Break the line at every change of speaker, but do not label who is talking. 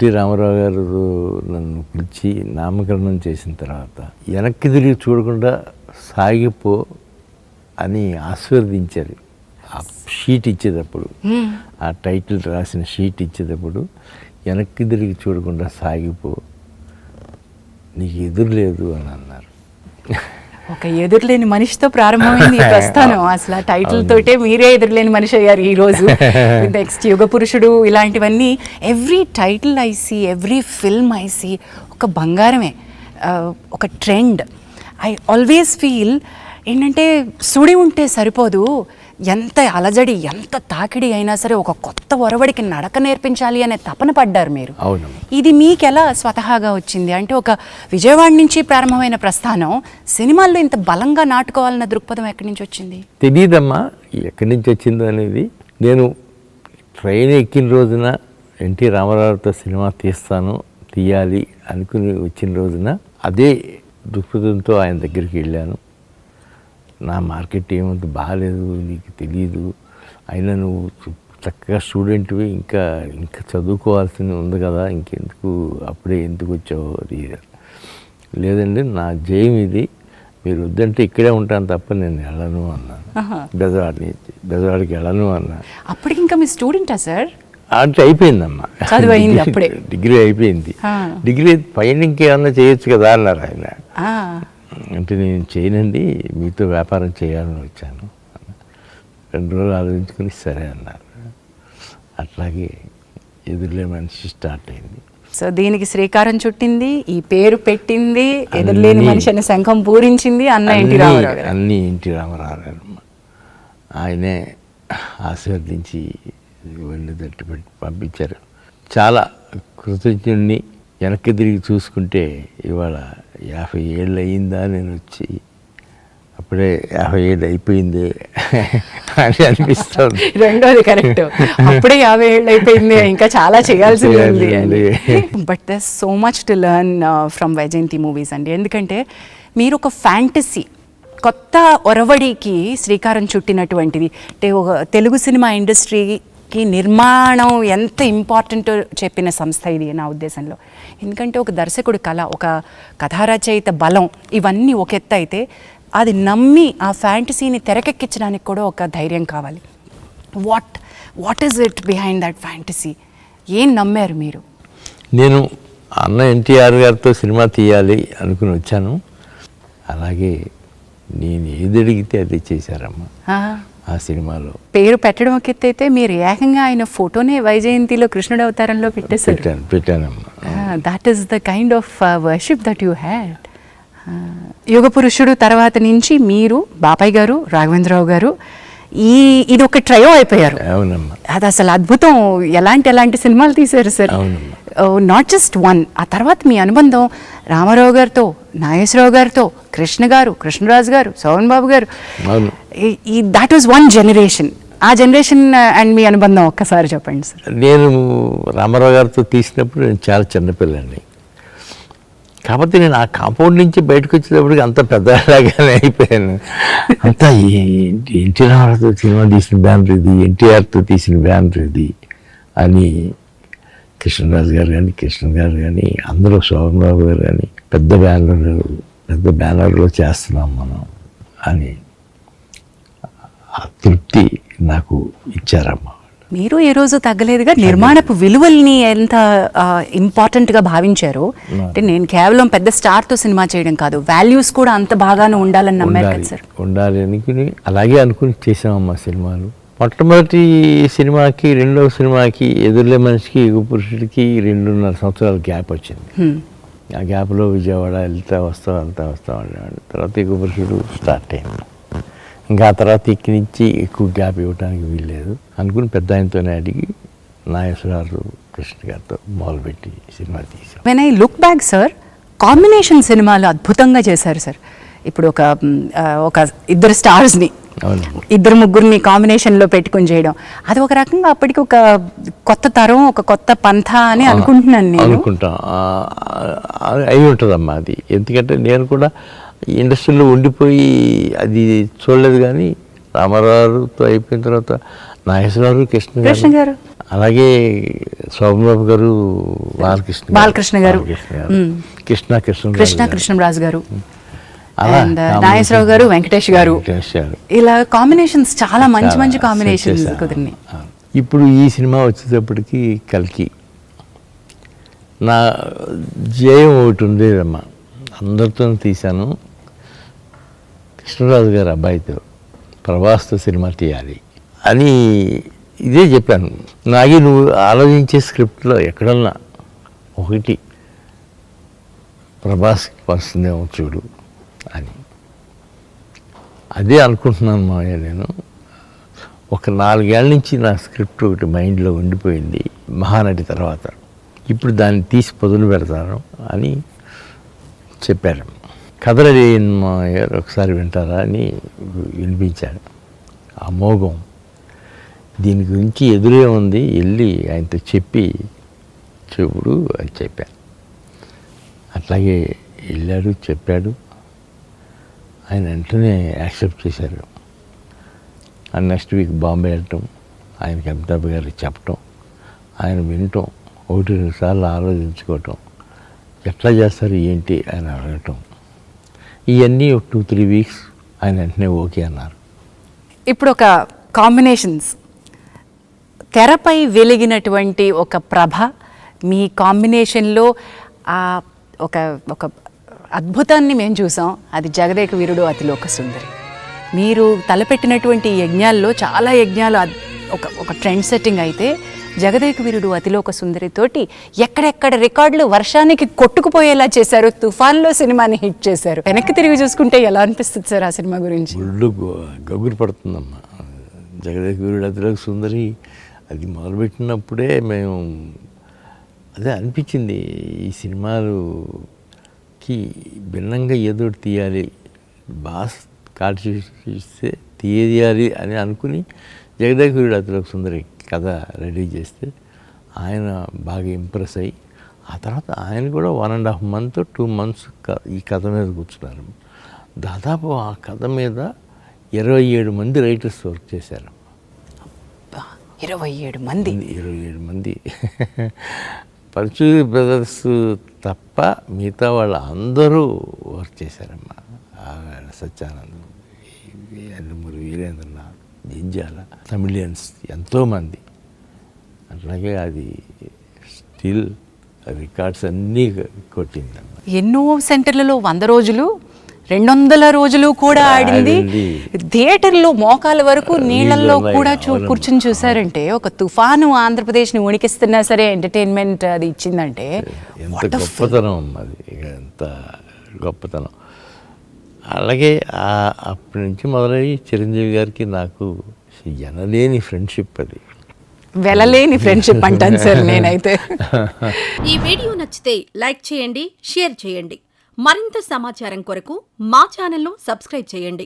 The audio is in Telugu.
ఎన్టీ రామారావు గారు నన్ను పిలిచి నామకరణం చేసిన తర్వాత వెనక్కి తిరిగి చూడకుండా సాగిపో అని ఆశీర్వదించారు. ఆ షీట్ ఇచ్చేటప్పుడు, ఆ టైటిల్ రాసిన షీట్ ఇచ్చేటప్పుడు వెనక్కి తిరిగి చూడకుండా సాగిపో, నీకు ఎదురు లేదు అని అన్నారు.
ఒక ఎదురులేని మనిషితో ప్రారంభమైంది ఈ ప్రస్థానం. అసలు ఆ టైటిల్ తోటే మీరే ఎదురులేని మనిషి అయ్యారు ఈరోజు. నెక్స్ట్ యుగ పురుషుడు, ఇలాంటివన్నీ every title I see, every film I see ఒక బంగారమే, ఒక ట్రెండ్. ఐ ఆల్వేస్ ఫీల్ ఏంటంటే సుడి ఉంటే సరిపోదు, ఎంత అలజడి ఎంత తాకిడి అయినా సరే ఒక కొత్త ఒరవడికి నడక నేర్పించాలి అనే తపన పడ్డారు మీరు.
అవును.
ఇది మీకు ఎలా స్వతహాగా వచ్చింది? అంటే ఒక విజయవాడ నుంచి ప్రారంభమైన ప్రస్థానం సినిమాల్లో ఇంత బలంగా నాటుకోవాలన్న దృక్పథం ఎక్కడి నుంచి వచ్చింది?
తెలియదమ్మా ఎక్కడి నుంచి వచ్చిందో అనేది. నేను ట్రైన్ ఎక్కిన రోజున ఎన్టీ రామారావుతో సినిమా తీయాలి అనుకుని వచ్చిన రోజున అదే దృక్పథంతో ఆయన దగ్గరికి వెళ్ళాను. నా మార్కెట్ ఏమంత బాగాలేదు, నీకు తెలియదు, అయినా నువ్వు చక్కగా స్టూడెంట్వి, ఇంకా చదువుకోవాల్సింది ఉంది కదా, ఇంకెందుకు అప్పుడే ఎందుకు వచ్చావు? అది లేదండి, నా జయం ఇది, మీరు వద్దంటే ఇక్కడే ఉంటాను తప్ప నేను వెళ్ళను అన్నాను. బెజవాడికి వెళ్ళను అన్నా.
అప్పటికి ఇంకా మీ స్టూడెంటా సార్?
అంటే అయిపోయిందమ్మా, డిగ్రీ అయిపోయింది. డిగ్రీ పైన ఇంకేమన్నా చేయొచ్చు కదా అన్నారు ఆయన. అంటే నేను చేయనండి, మీతో వ్యాపారం చేయాలని వచ్చాను. 2 రోజులు ఆలోచించుకుని సరే అన్నారు. అట్లాగే ఎదురులే మనిషి స్టార్ట్ అయింది.
సో దీనికి శ్రీకారం చుట్టింది, ఈ పేరు పెట్టింది, ఎదురులేని మనిషి అనే శంఖం పూరించింది అన్న ఎన్టీ రామారావు గారు.
అన్నీ ఎన్టీ రామారావు గారు. ఆయనే ఆశీర్వదించి వెళ్ళి తట్టు పెట్టి పంపించారు. చాలా కృతజ్ఞుడిని. వెనక్కి తిరిగి చూసుకుంటే ఇవాళ 50 ఏళ్ళు అయిందా నేను వచ్చి, అప్పుడే 50 ఏళ్ళు అయిపోయింది అని అనిపిస్తుంది.
రెండోది కరెక్ట్, అప్పుడే 50 ఏళ్ళు అయిపోయింది, ఇంకా చాలా చేయాల్సింది ఉంది. But there so much to learn from Vyjayanthi movies అండి. ఎందుకంటే మీరు ఒక ఫ్యాంటసీ కొత్త ఒరవడికి శ్రీకారం చుట్టినటువంటిది. అంటే ఒక తెలుగు సినిమా ఇండస్ట్రీకి నిర్మాణం ఎంత ఇంపార్టెంటో చెప్పిన సంస్థ ఇది నా ఉద్దేశంలో. ఎందుకంటే ఒక దర్శకుడి కళ, ఒక కథారచయిత బలం, ఇవన్నీ ఒక ఎత్తు అయితే అది నమ్మి ఆ ఫ్యాంటసీని తెరకెక్కించడానికి కూడా ఒక ధైర్యం కావాలి. What is it behind that fantasy? ఏం నమ్మారు మీరు?
నేను అన్న ఎన్టీఆర్ గారితో సినిమా తీయాలి అనుకుని వచ్చాను. అలాగే నేను ఏది అడిగితే అది చేశారమ్మా. ఆ సినిమాలో
పేరు పెట్టడం ఒక ఎత్తు అయితే మీరు ఏకంగా ఆయన ఫోటోనే వైజయంతిలో కృష్ణుడు అవతారంలో
పెట్టానమ్మా.
That is the kind of worship that you had. యుగ పురుషుడు తర్వాత నుంచి మీరు, బాపయ్య గారు, రాఘవేంద్రరావు గారు, ఇది ఒక ట్రయో అయిపోయారు.
అవునమ్మా,
అది అసలు అద్భుతం. ఎలాంటి సినిమాలు తీశారు సార్? Not just one. ఆ తర్వాత మీ అనుబంధం రామారావు గారితో, నాగేశ్వరరావు గారితో, కృష్ణ గారు, కృష్ణరాజు గారు, సోమన్ బాబు గారు, దాట్ వాజ్ వన్ జనరేషన్. ఆ జనరేషన్ అండ్ మీ అనుబంధం ఒక్కసారి చెప్పండి సార్.
నేను రామారావు గారితో తీసినప్పుడు నేను చాలా చిన్నపిల్లండి. కాకపోతే నేను ఆ కాంపౌండ్ నుంచి బయటకు వచ్చేటప్పటికి అంత పెద్దలాగానే అయిపోయాను. అంతా ఎన్టీ రామారావుతో సినిమా తీసిన బ్యానర్ ఇది, ఎన్టీఆర్తో తీసిన బ్యానర్ ఇది అని కృష్ణరాజు గారు కానీ, కృష్ణ గారు కానీ, అందరూ శోభన్ బాబు గారు కానీ పెద్ద బ్యానర్లో చేస్తున్నాం మనం అని ఆ తృప్తి నాకు ఇచ్చారమ్మా.
మీరు ఏ రోజు తగ్గలేదుగా. నిర్మాణపు విలువల్ని ఎంత ఇంపార్టెంట్గా భావించారు. అంటే నేను కేవలం పెద్ద స్టార్తో సినిమా చేయడం కాదు, వాల్యూస్ కూడా అంత బాగానే ఉండాలని నమ్మారు కదా సార్?
ఉండాలి అనుకుని అలాగే అనుకుని చేసామమ్మా సినిమాలు. మొట్టమొదటి సినిమాకి రెండవ సినిమాకి ఎదురులే మనిషికి యుగ పురుషుడికి 2.5 సంవత్సరాల గ్యాప్ వచ్చింది. ఆ గ్యాప్లో విజయవాడ వెళ్తా వస్తాం అనేవాడు. తర్వాత యుగ పురుషుడు స్టార్ట్ అయింది. ఇంకా ఆ తర్వాత ఇక్కడి నుంచి ఎక్కువ గ్యాప్ ఇవ్వడానికి వీల్లేదు అనుకుని పెద్ద ఆయనతోనే అడిగి నాగేశ్వరరావు, కృష్ణ గారితో మొదలుపెట్టి సినిమా తీసాం.
When I look back sir, combination సినిమాలు అద్భుతంగా చేశారు సార్. ఇప్పుడు ఒక ఇద్దరు స్టార్స్ని, 2-3 కాంబినేషన్లో పెట్టుకుని చేయడం, అది ఒక రకంగా అప్పటికి ఒక కొత్త తరం, ఒక కొత్త పంథ అని అనుకుంటున్నాను నేను.
అనుకుంటాం అయి ఉంటుందమ్మా అది. ఎందుకంటే నేను కూడా ఇండస్ట్రీలో ఉండిపోయి అది చూడలేదు. కానీ రామారావుతో అయిపోయిన తర్వాత నాగేశ్వరరావు, కృష్ణ గారు అలాగే శోభనబాబు గారు, బాలకృష్ణ గారు, కృష్ణ
కృష్ణరాజు గారు,
అలా
అండ్ నాగేశ్వరరావు గారు, వెంకటేష్ గారు, ఇలా కాంబినేషన్స్ చాలా మంచి కాంబినేషన్స్ కుదిరినాయి.
ఇప్పుడు ఈ సినిమా వచ్చేటప్పటికి కల్కి నా జయం ఒకటి ఉండేదమ్మా, అందరితో తీశాను, కృష్ణరాజు గారు అబ్బాయితో ప్రభాస్తో సినిమా తీయాలి అని ఇదే చెప్పాను. నాగి నువ్వు ఆలోచించే స్క్రిప్ట్లో ఎక్కడన్నా ఒకటి ప్రభాస్కి వస్తుందేమో చూడు అని. అదే అనుకుంటున్నాను మావయ్య. నేను ఒక 4 ఏళ్ళ నుంచి నా స్క్రిప్ట్ ఒకటి మైండ్లో ఉండిపోయింది మహానటి తర్వాత, ఇప్పుడు దాన్ని తీసి పొదులు పెడతాను అని చెప్పారు. కథ రెడీ అయింది మావయ్య, ఒకసారి వింటారా అని వినిపించాడు. ఆ మోగం దీని గురించి ఎదురే ఉంది, వెళ్ళి ఆయనతో చెప్పి చూడు అని చెప్పాను. అట్లాగే వెళ్ళాడు, చెప్పాడు. ఆయన వెంటనే యాక్సెప్ట్ చేశారు. అండ్ నెక్స్ట్ వీక్ బాంబే వెళ్ళటం, ఆయనకి అమితాబ్ గారికి చెప్పటం, ఆయన వినటం, 1-2 సార్లు ఆలోచించుకోవటం, ఎట్లా చేస్తారు ఏంటి అని అడగటం, ఇవన్నీ ఒక 2-3 వీక్స్ ఆయన వెంటనే ఓకే అన్నారు.
ఇప్పుడు ఒక కాంబినేషన్స్, తెరపై వెలిగినటువంటి ఒక ప్రభ మీ కాంబినేషన్లో ఒక ఒక అద్భుతాన్ని మేము చూసాం. అది జగదేక వీరుడు అతిలోక సుందరి. మీరు తలపెట్టినటువంటి యజ్ఞాల్లో చాలా యజ్ఞాలు ఒక ట్రెండ్ సెట్టింగ్ అయితే, జగదేక వీరుడు అతిలోక సుందరితోటి ఎక్కడెక్కడ రికార్డులు వర్షానికి కొట్టుకుపోయేలా చేశారు. తుఫాన్లో సినిమాని హిట్ చేశారు. వెనక్కి తిరిగి చూసుకుంటే ఎలా అనిపిస్తుంది సార్ ఆ సినిమా గురించి?
ఒళ్ళు గగురు పడుతుందమ్మా. జగదేక వీరుడు అతిలోక సుందరి అది మొదలుపెట్టినప్పుడే మేము అదే అనిపించింది, ఈ సినిమాలుకి భిన్నంగా ఏదో తీయాలి, బాస్ కాటు చూస్తే తీయాలి అని అనుకుని జగదేక వీరుడు అతిలోక సుందరి కథ రెడీ చేస్తే ఆయన బాగా ఇంప్రెస్ అయ్యి, ఆ తర్వాత ఆయన కూడా 1.5 month 2 months ఈ కథ మీద కూర్చున్నారు. దాదాపు ఆ కథ మీద 27 మంది రైటర్స్ వర్క్ చేశారు.
27 మంది
పరచూరి బ్రదర్స్ తప్ప మిగతా వాళ్ళు అందరూ వర్క్ చేశారమ్మా. సత్యానందం, అల్లమూరి వీరేంద్రనాథ్, జింజాల, తమిళియన్స్ ఎంతోమంది. అట్లాగే అది స్టిల్ రికార్డ్స్ అన్నీ కొట్టిందమ్మా.
ఎన్నో సెంటర్లలో 100 రోజులు 200 రోజులు కూడా ఆడింది. థియేటర్లో మోకాల వరకు నీళ్ళల్లో కూడా కూర్చుని చూసారంటే, ఒక తుఫాను ఆంధ్రప్రదేశ్ని వణికిస్తున్నా సరే ఎంటర్టైన్మెంట్ అది ఇచ్చిందంటే
ఎంత గొప్పతనం అది, ఎంత గొప్పతనం. అలాగే అప్పటి నుంచి మొదలయ్యి చిరంజీవి గారికి నాకు ఎనలేని ఫ్రెండ్షిప్, అది
వెలలేని ఫ్రెండ్షిప్ అంటాను సార్ నేనైతే.
ఈ వీడియో నచ్చితే లైక్ చేయండి, షేర్ చేయండి. మరింత సమాచారం కొరకు మా ఛానల్ను సబ్స్క్రైబ్ చేయండి.